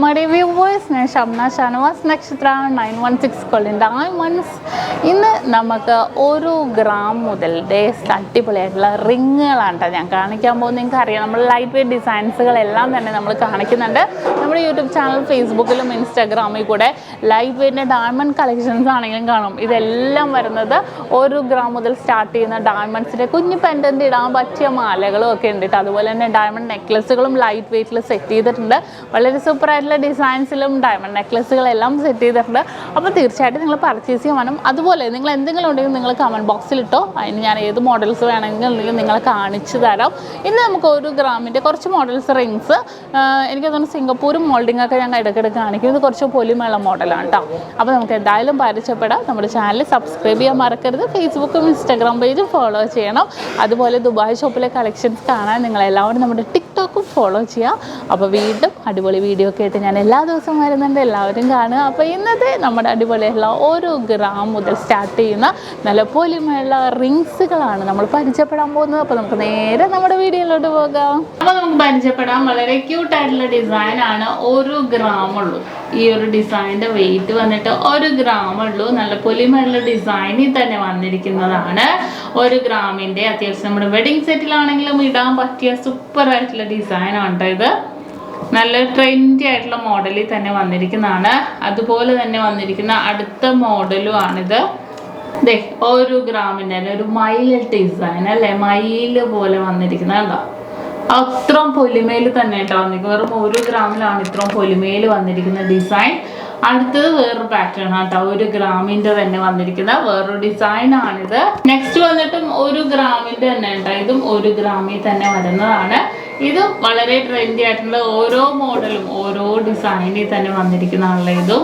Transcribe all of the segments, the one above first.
my dear viewers, SHAMNA Nakshathra 916 Golden Diamonds. ഇന്ന് നമുക്ക് 1 gram മുതൽ അടിപൊളിയായിട്ടുള്ള റിങ്ങുകളാണ് ഞാൻ കാണിക്കാൻ പോകുന്നത്. നിങ്ങൾക്ക് അറിയാം, നമ്മൾ ലൈറ്റ് വെയ്റ്റ് ഡിസൈൻസുകളെല്ലാം തന്നെ നമ്മൾ കാണിക്കുന്നുണ്ട്. നമ്മുടെ യൂട്യൂബ് ചാനൽ, ഫേസ്ബുക്കിലും ഇൻസ്റ്റാഗ്രാമിൽ കൂടെ ലൈറ്റ് വെയ്റ്റിൻ്റെ ഡയമണ്ട് കളക്ഷൻസ് ആണെങ്കിലും കാണും. ഇതെല്ലാം വരുന്നത് 1 ഗ്രാം മുതൽ സ്റ്റാർട്ട് ചെയ്യുന്ന ഡയമണ്ട്സിൻ്റെ കുഞ്ഞു പെൻഡൻ്റ് ഇടാൻ പറ്റിയ മാലകളും ഒക്കെ ഉണ്ട്. അതുപോലെ തന്നെ ഡയമണ്ട് നെക്ലസുകളും ലൈറ്റ് വെയ്റ്റിൽ സെറ്റ് ചെയ്തിട്ടുണ്ട്. വളരെ സൂപ്പറായിട്ടുള്ള ഡിസൈൻസിലും ഡയമണ്ട് നെക്ലസുകളെല്ലാം സെറ്റ് ചെയ്തിട്ടുണ്ട്. അപ്പോൾ തീർച്ചയായിട്ടും നിങ്ങൾ പർച്ചേസ് ചെയ്യാനും, അതുപോലെ നിങ്ങൾ എന്തെങ്കിലും ഉണ്ടെങ്കിൽ നിങ്ങൾ കമൻറ്റ് ബോക്സിലിട്ടോ, അതിന് ഞാൻ ഏത് മോഡൽസ് വേണമെങ്കിൽ നിങ്ങൾ കാണിച്ചു തരാം. ഇന്ന് നമുക്ക് 1 ഗ്രാമിൻ്റെ കുറച്ച് മോഡൽസ് റിങ്സ്, എനിക്ക് തോന്നുന്നു സിംഗപ്പൂരും മോൾഡിംഗ് ഒക്കെ ഞാൻ ഇടയ്ക്കിടയ്ക്ക് കാണിക്കും. ഇത് കുറച്ച് പൊലിമയുള്ള മോഡലാണ് കേട്ടോ. അപ്പോൾ നമുക്ക് എന്തായാലും പരിചയപ്പെടാം. നമ്മുടെ ചാനൽ സബ്സ്ക്രൈബ് ചെയ്യാൻ മറക്കരുത്. ഫേസ്ബുക്കും ഇൻസ്റ്റാഗ്രാം പേജും ഫോളോ ചെയ്യണം. അതുപോലെ ദുബായ് ഷോപ്പിലെ കളക്ഷൻസ് കാണാൻ നിങ്ങളെല്ലാവരും നമ്മുടെ ടിക്ടോക്കും ഫോളോ ചെയ്യുക. അപ്പോൾ വീണ്ടും അടിപൊളി വീഡിയോ ഒക്കെ ആയിട്ട് ഞാൻ എല്ലാ ദിവസവും വരുന്നുണ്ട്, എല്ലാവരും കാണുക. അപ്പോൾ ഇന്നത്തെ നമ്മുടെ അടിപൊളിയുള്ള 1 ഗ്രാം മുതൽ സ്റ്റാർട്ട് ചെയ്യുന്ന നല്ല പൊലിമയുള്ള റിങ്സുകളാണ് നമ്മൾ പരിചയപ്പെടാൻ പോകുന്നത്. അപ്പോൾ നമുക്ക് നേരെ നമ്മുടെ വീഡിയോയിലോട്ട് പോകാം. അപ്പോൾ നമുക്ക് പരിചയപ്പെടാം. വളരെ ക്യൂട്ടായിട്ടുള്ള ഡിസൈനാണ്. 1 ഗ്രാം ഉള്ളൂ. ഈ ഒരു ഡിസൈനിൻ്റെ വെയിറ്റ് വന്നിട്ട് 1 ഗ്രാം ഉള്ളൂ. നല്ല പൊലിമയുള്ള ഡിസൈനിൽ തന്നെ വന്നിരിക്കുന്നതാണ്. 1 ഗ്രാമിൻ്റെ അത്യാവശ്യം നമ്മുടെ വെഡിങ് സെറ്റിലാണെങ്കിലും ഇടാൻ പറ്റിയ സൂപ്പറായിട്ടുള്ള ഡിസൈനാണ് കേട്ടോ ഇത്. നല്ല ട്രെൻഡി ആയിട്ടുള്ള മോഡലിൽ തന്നെ വന്നിരിക്കുന്നതാണ്. അതുപോലെ തന്നെ വന്നിരിക്കുന്ന അടുത്ത മോഡലും ആണിത്. 1 ഗ്രാമിൻ്റെ ഒരു മയിൽ ഡിസൈൻ അല്ലേ, മയിൽ പോലെ വന്നിരിക്കുന്നതുണ്ടോ. അത്രയും പൊലിമയിൽ തന്നെ കേട്ടോ വന്നിരിക്കുന്നത്. വെറും 1 ഗ്രാമിലാണ് ഇത്രയും പൊലിമയിൽ വന്നിരിക്കുന്ന ഡിസൈൻ. അടുത്തത് വേറൊരു പാറ്റേൺ ആട്ടോ, 1 ഗ്രാമിൻ്റെ തന്നെ വന്നിരിക്കുന്ന വേറൊരു ഡിസൈൻ ആണിത്. നെക്സ്റ്റ് വന്നിട്ടും 1 ഗ്രാമിൻ്റെ തന്നെ ഉണ്ടോ. ഇതും 1 ഗ്രാമിൽ തന്നെ വരുന്നതാണ്. ഇതും വളരെ ട്രെൻഡി ആയിട്ടുള്ള ഓരോ മോഡലും ഓരോ ഡിസൈനിൽ തന്നെ വന്നിരിക്കുന്നതാണല്ലോ ഇതും.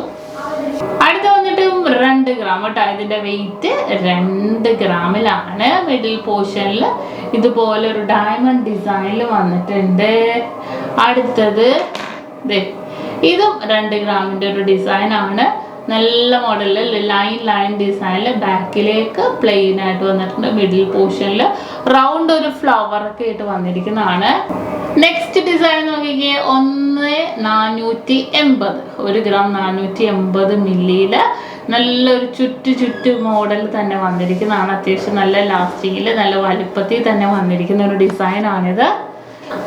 അടുത്ത വന്നിട്ട് 2 ഗ്രാം കേട്ടോ. ഇതിൻ്റെ വെയിറ്റ് 2 ഗ്രാമിലാണ്. മിഡിൽ പോർഷനിൽ ഇതുപോലെ ഒരു ഡയമണ്ട് ഡിസൈനിൽ വന്നിട്ടുണ്ട്. അടുത്തത് ഇതും 2 ഗ്രാമിൻ്റെ ഒരു ഡിസൈനാണ്. നല്ല മോഡലിൽ ലൈൻ ഡിസൈനിൽ ബാക്കിലേക്ക് പ്ലെയിൻ ആയിട്ട് വന്നിട്ടുണ്ട്. മിഡിൽ പോർഷനിൽ റൗണ്ട് ഒരു ഫ്ലവർ ഒക്കെ ആയിട്ട് വന്നിരിക്കുന്നതാണ്. നെക്സ്റ്റ് ഡിസൈൻ നോക്കിക്കേ, 1,480 1 ഗ്രാം 480 മില്ലിയിൽ നല്ലൊരു ചുറ്റു മോഡൽ തന്നെ വന്നിരിക്കുന്നതാണ്. അത്യാവശ്യം നല്ല ലാസ്റ്റിങ്ങിൽ നല്ല വലുപ്പത്തിൽ തന്നെ വന്നിരിക്കുന്ന ഒരു ഡിസൈനാണിത്.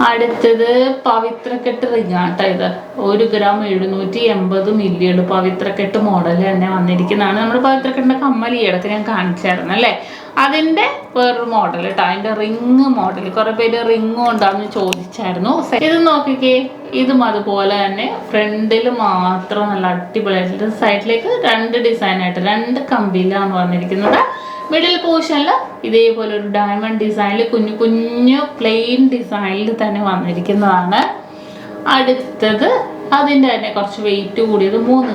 അടുത്തത് പവിത്രക്കെട്ട് റിങ് ആട്ടോ ഇത്. 1 ഗ്രാം 780 മില്ലിയുടെ പവിത്രക്കെട്ട് മോഡൽ തന്നെ വന്നിരിക്കുന്നതാണ്. നമ്മുടെ പവിത്രക്കെട്ടിൻ്റെ കമ്മൽ ഈയിടക്ക് ഞാൻ കാണിച്ചായിരുന്നു അല്ലേ, അതിൻ്റെ വേറൊരു മോഡൽ കേട്ടോ. അതിൻ്റെ റിങ് മോഡൽ കുറേ പേര് റിങ്ങും ഉണ്ടാന്ന് ചോദിച്ചായിരുന്നു. ഇത് നോക്കിക്കേ, ഇതും അതുപോലെ തന്നെ ഫ്രണ്ടിൽ മാത്രം നല്ല അടിപൊളിയായിട്ട് സൈഡിലേക്ക് 2 ഡിസൈനായിട്ട് 2 കമ്പിയിലാണ് വന്നിരിക്കുന്നത്. മിഡിൽ പോർഷനിൽ ഇതേപോലെ ഒരു ഡയമണ്ട് ഡിസൈനിൽ കുഞ്ഞു പ്ലെയിൻ ഡിസൈനിൽ തന്നെ വന്നിരിക്കുന്നതാണ്. അടുത്തത് അതിൻ്റെ തന്നെ കുറച്ച് വെയിറ്റ് കൂടിയത് 3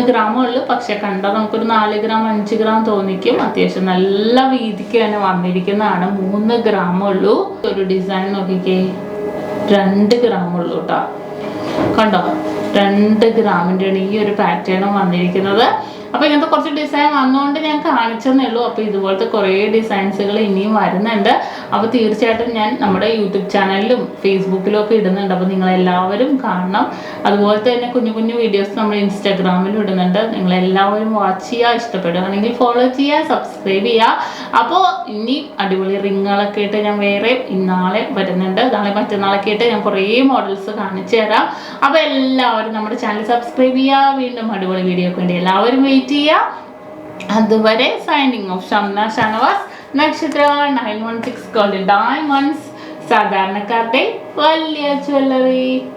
ഗ്രാമേ ഉള്ളൂ. പക്ഷെ കണ്ടാൽ നമുക്കൊരു 4 ഗ്രാം 5 ഗ്രാം തോന്നിക്കും. അത്യാവശ്യം നല്ല വീതിക്ക് തന്നെ വന്നിരിക്കുന്നതാണ്. 3 ഗ്രാമേ ഉള്ളൂ. ഒരു ഡിസൈൻ നോക്കിക്കേ, 2 ഗ്രാം ഉള്ളൂ കേട്ടോ. കണ്ടോ, 2 ഗ്രാമിൻ്റെ ആണ് ഈ ഒരു പാറ്റേണും വന്നിരിക്കുന്നത്. അപ്പോൾ ഇങ്ങനത്തെ കുറച്ച് ഡിസൈൻ വന്നുകൊണ്ട് ഞാൻ കാണിച്ചെന്നേ ഉള്ളൂ. അപ്പോൾ ഇതുപോലത്തെ കുറേ ഡിസൈൻസുകൾ ഇനിയും വരുന്നുണ്ട്. അപ്പോൾ തീർച്ചയായിട്ടും ഞാൻ നമ്മുടെ യൂട്യൂബ് ചാനലിലും ഫേസ്ബുക്കിലും ഒക്കെ ഇടുന്നുണ്ട്. അപ്പോൾ നിങ്ങളെല്ലാവരും കാണണം. അതുപോലെ തന്നെ കുഞ്ഞു വീഡിയോസ് നമ്മൾ ഇൻസ്റ്റാഗ്രാമിലും ഇടുന്നുണ്ട്. നിങ്ങളെല്ലാവരും വാച്ച് ചെയ്യുക, ഇഷ്ടപ്പെടുകയാണെങ്കിൽ ഫോളോ ചെയ്യുക, സബ്സ്ക്രൈബ് ചെയ്യുക. അപ്പോൾ ഇനി അടിപൊളി റിങ്ങുകളൊക്കെ ആയിട്ട് ഞാൻ വേറെ നാളെ വരുന്നുണ്ട്. നാളെ മറ്റന്നാളൊക്കെ ആയിട്ട് ഞാൻ കുറേ മോഡൽസ് കാണിച്ചു തരാം. അപ്പോൾ എല്ലാവരും നമ്മുടെ ചാനൽ സബ്സ്ക്രൈബ് ചെയ്യുക. വീണ്ടും അടിപൊളി വീഡിയോക്ക് വേണ്ടി എല്ലാവരും വെയിറ്റ് ചെയ്യുക. അതുവരെ സൈനിങ് ഓഫ്. ഷംന ഷാനവാസ്, നക്ഷത്ര 916 ഗോൾഡൻ ഡയമണ്ട്സ്, സാധാരണക്കാരുടെ വലിയ ജ്വല്ലറി.